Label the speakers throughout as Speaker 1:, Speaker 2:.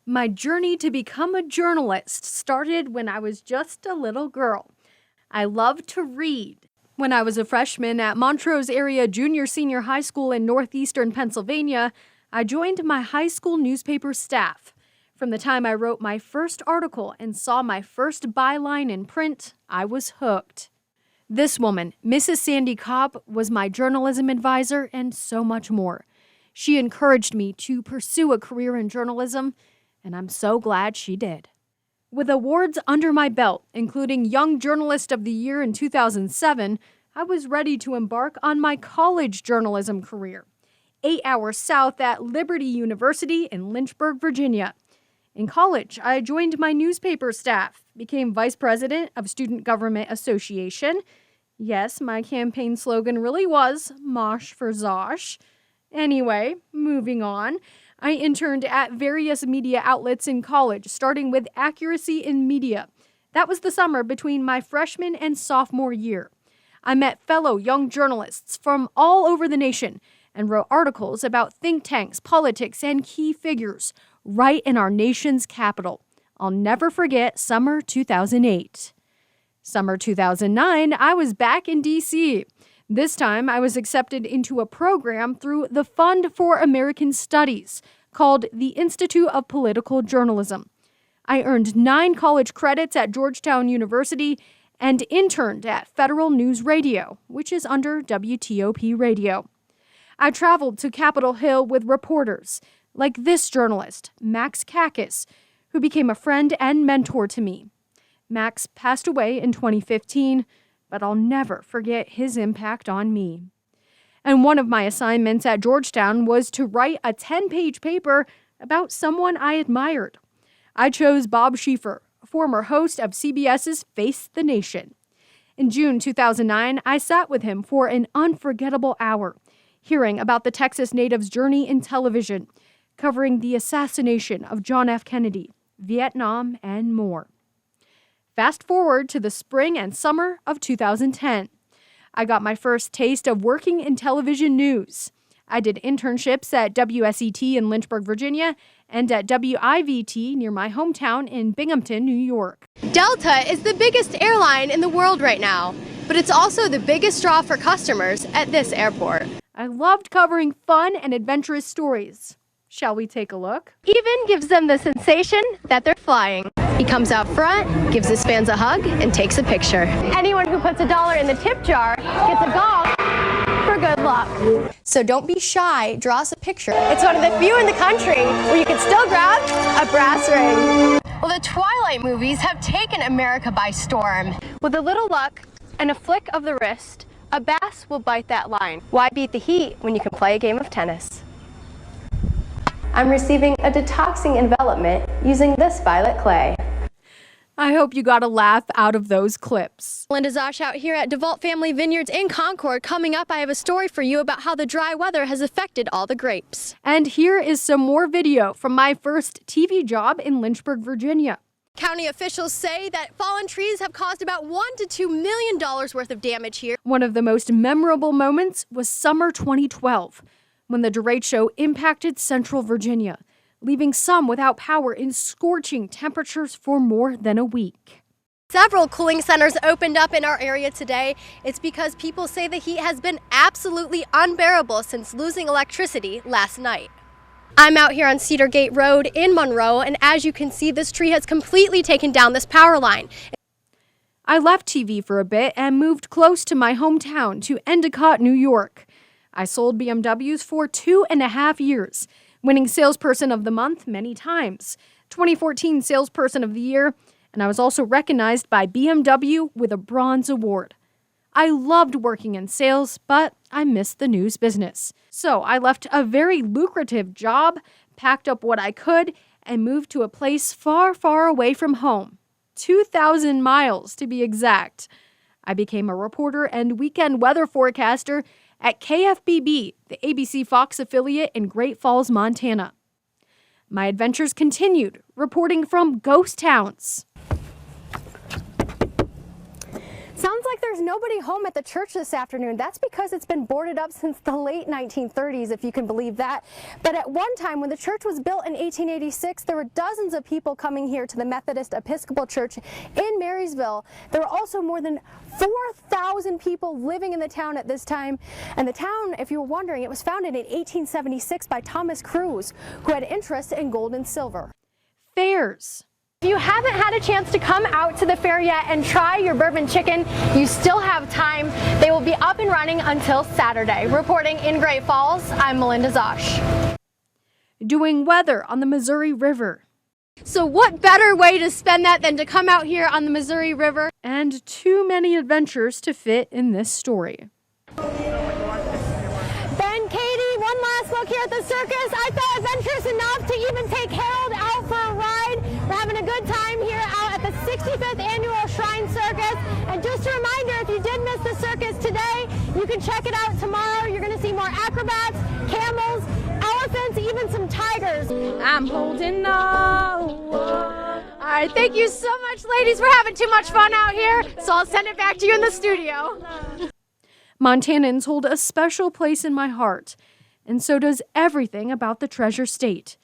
Speaker 1: My journey to become a journalist started when I was just a little girl. I loved to read. When I was a freshman at Montrose area junior-senior high school in northeastern Pennsylvania, I joined my high school newspaper staff. From the time I wrote my first article and saw my first byline in print, I was hooked. This woman, Mrs. Sandy Cobb, was my journalism advisor and so much more. She encouraged me to pursue a career in journalism, and I'm so glad she did. With awards under my belt, including Young Journalist of the Year in 2007, I was ready to embark on my college journalism career, 8 hours south at Liberty University in Lynchburg, Virginia. In college, I joined my newspaper staff, became vice president of Student Government Association. Yes, my campaign slogan really was Mosh for Zosh. Anyway, moving on. I interned at various media outlets in college, starting with Accuracy in Media. That was the summer between my freshman and sophomore year. I met fellow young journalists from all over the nation and wrote articles about think tanks, politics, and key figures right in our nation's capital. I'll never forget summer 2008. Summer 2009, I was back in D.C. This time, I was accepted into a program through the Fund for American Studies called the Institute of Political Journalism. I earned 9 college credits at Georgetown University and interned at Federal News Radio, which is under WTOP Radio. I traveled to Capitol Hill with reporters like this journalist, Max Kakis, who became a friend and mentor to me. Max passed away in 2015, but I'll never forget his impact on me. And one of my assignments at Georgetown was to write a 10-page paper about someone I admired. I chose Bob Schieffer, former host of CBS's Face the Nation. In June 2009, I sat with him for an unforgettable hour, hearing about the Texas native's journey in television, covering the assassination of John F. Kennedy, Vietnam, and more. Fast forward to the spring and summer of 2010. I got my first taste of working in television news. I did internships at WSET in Lynchburg, Virginia, and at WIVT near my hometown in Binghamton, New York.
Speaker 2: Delta is the biggest airline in the world right now, but it's also the biggest draw for customers at this airport.
Speaker 1: I loved covering fun and adventurous stories. Shall we take a look?
Speaker 2: Even gives them the sensation that they're flying. He comes out front, gives his fans a hug, and takes a picture. Anyone who puts $1 in the tip jar gets a gong for good luck. So don't be shy, draw us a picture. It's one of the few in the country where you can still grab a brass ring. Well, the Twilight movies have taken America by storm. With a little luck and a flick of the wrist, a bass will bite that line. Why beat the heat when you can play a game of tennis? I'm receiving a detoxing envelopment using this violet clay.
Speaker 1: I hope you got a laugh out of those clips.
Speaker 2: Melinda Zosh out here at DeVault Family Vineyards in Concord. Coming up, I have a story for you about how the dry weather has affected all the grapes.
Speaker 1: And here is some more video from my first TV job in Lynchburg, Virginia.
Speaker 2: County officials say that fallen trees have caused about $1 to $2 million worth of damage here.
Speaker 1: One of the most memorable moments was summer 2012, when the derecho impacted central Virginia, leaving some without power in scorching temperatures for more than a week.
Speaker 2: Several cooling centers opened up in our area today. It's because people say the heat has been absolutely unbearable since losing electricity last night. I'm out here on Cedar Gate Road in Monroe, and as you can see, this tree has completely taken down this power line.
Speaker 1: I left TV for a bit and moved close to my hometown to Endicott, New York. I sold BMWs for 2.5 years, winning Salesperson of the Month many times, 2014 Salesperson of the Year, and I was also recognized by BMW with a Bronze Award. I loved working in sales, but I missed the news business. So I left a very lucrative job, packed up what I could, and moved to a place far, far away from home. 2,000 miles to be exact. I became a reporter and weekend weather forecaster at KFBB, the ABC Fox affiliate in Great Falls, Montana. My adventures continued, reporting from ghost towns.
Speaker 2: Sounds like they're there's nobody home at the church this afternoon. That's because it's been boarded up since the late 1930s, if you can believe that. But at one time, when the church was built in 1886, there were dozens of people coming here to the Methodist Episcopal Church in Marysville. There were also more than 4,000 people living in the town at this time. And the town, if you were wondering, it was founded in 1876 by Thomas Cruz, who had interest in gold and silver.
Speaker 1: Fairs.
Speaker 2: If you haven't had a chance to come out to the fair yet and try your bourbon chicken, you still have time. They will be up and running until Saturday. Reporting in Great Falls, I'm Melinda Zosh.
Speaker 1: Doing weather on the Missouri River.
Speaker 2: So what better way to spend that than to come out here on the Missouri River?
Speaker 1: And too many adventures to fit in this story.
Speaker 2: Ben, Katie, one last look here at the circus. I felt adventurous enough to even take Harold out for a ride. We're having a good time here out at the 65th Annual Shrine Circus. And just a reminder, if you did miss the circus today, you can check it out tomorrow. You're going to see more acrobats, camels, elephants, even some tigers.
Speaker 1: I'm holding on.
Speaker 2: All right, thank you so much, ladies. We're having too much fun out here, so I'll send it back to you in the studio.
Speaker 1: Montanans hold a special place in my heart, and so does everything about the Treasure State.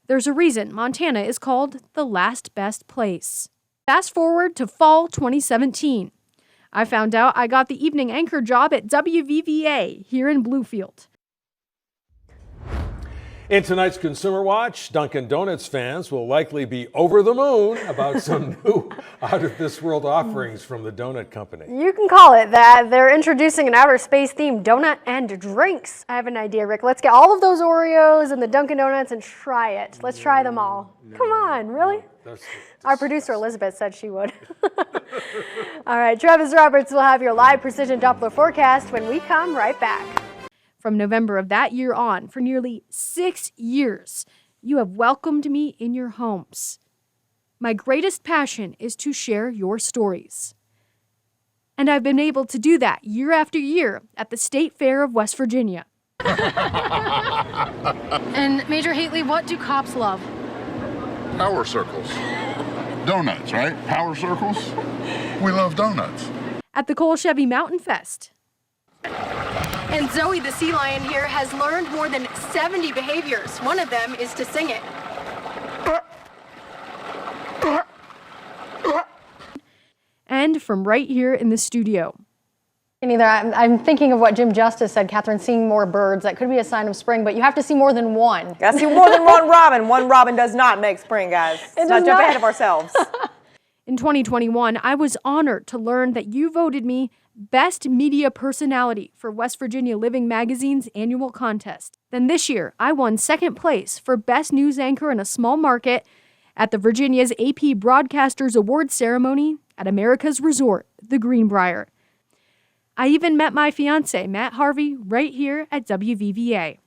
Speaker 1: There's a reason Montana is called the last best place. Fast forward to fall 2017. I found out I got the evening anchor job at WVVA here in Bluefield.
Speaker 3: In tonight's Consumer Watch, Dunkin' Donuts fans will likely be over the moon about some new out-of-this-world offerings from the donut company.
Speaker 2: You can call it that. They're introducing an outer space-themed donut and drinks. I have an idea, Rick. Let's get all of those Oreos and the Dunkin' Donuts and try it. Let's try them all. Come on, really? Our producer, Elizabeth, said she would. All right, Travis Roberts will have your live precision Doppler forecast when we come right back.
Speaker 1: From November of that year on, for nearly 6 years, you have welcomed me in your homes. My greatest passion is to share your stories. And I've been able to do that year after year at the State Fair of West Virginia. And Major Haley, what do cops love?
Speaker 4: Power circles. Donuts, right? Power circles. We love donuts.
Speaker 1: At the Cole Chevy Mountain Fest.
Speaker 2: And Zoe, the sea lion here, has learned more than 70 behaviors. One of them is to sing it.
Speaker 1: And from right here in the studio.
Speaker 2: Neither. I'm thinking of what Jim Justice said, Catherine, seeing more birds. That could be a sign of spring, but you have to see more than one.
Speaker 5: Gotta see more than one robin. One robin does not make spring, guys. Let's not jump ahead of ourselves.
Speaker 1: In 2021, I was honored to learn that you voted me Best Media Personality for West Virginia Living Magazine's annual contest. Then this year, I won second place for Best News Anchor in a Small Market at the Virginia's AP Broadcasters Awards ceremony at America's Resort, the Greenbrier. I even met my fiance, Matt Harvey, right here at WVVA.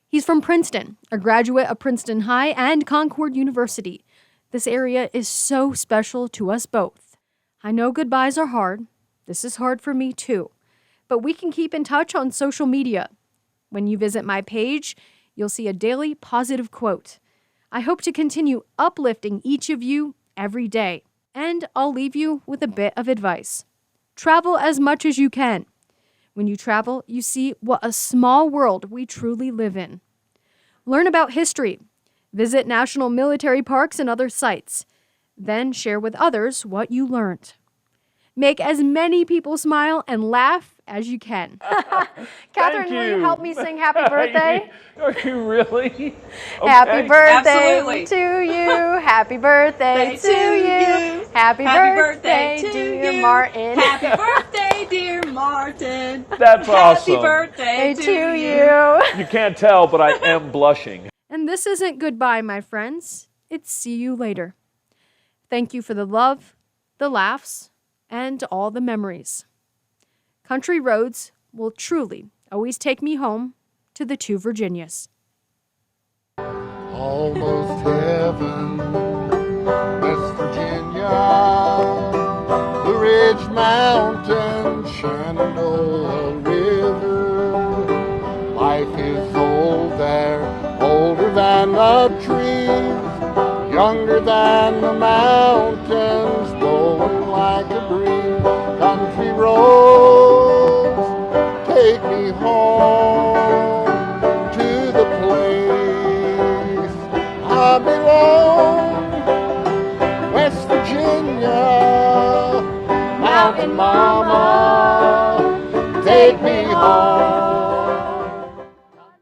Speaker 1: He's from Princeton, a graduate of Princeton High and Concord University. This area is so special to us both. I know goodbyes are hard. This is hard for me too. But we can keep in touch on social media. When you visit my page, you'll see a daily positive quote. I hope to continue uplifting each of you every day. And I'll leave you with a bit of advice. Travel as much as you can. When you travel, you see what a small world we truly live in. Learn about history. Visit national military parks and other sites. Then share with others what you learned. Make as many people smile and laugh as you can. Catherine, will you help me sing happy birthday?
Speaker 3: Are you really? Okay.
Speaker 2: Happy birthday
Speaker 5: Absolutely.
Speaker 2: to you. Happy birthday to you. Happy birthday, dear Martin.
Speaker 6: Happy birthday, dear Martin.
Speaker 3: That's awesome.
Speaker 6: Happy birthday
Speaker 2: to you.
Speaker 3: You can't tell, but I am blushing.
Speaker 1: And this isn't goodbye, my friends. It's see you later. Thank you for the love, the laughs, and all the memories. Country roads will truly always take me home to the two Virginias.
Speaker 4: Almost heaven, West Virginia, the Ridge Mountains, Shenandoah River. Life is old there, older than the trees, younger than the mountains, blowing like a breeze. folks, take me home to the place I belong, West Virginia, Mountain Mama, take me home.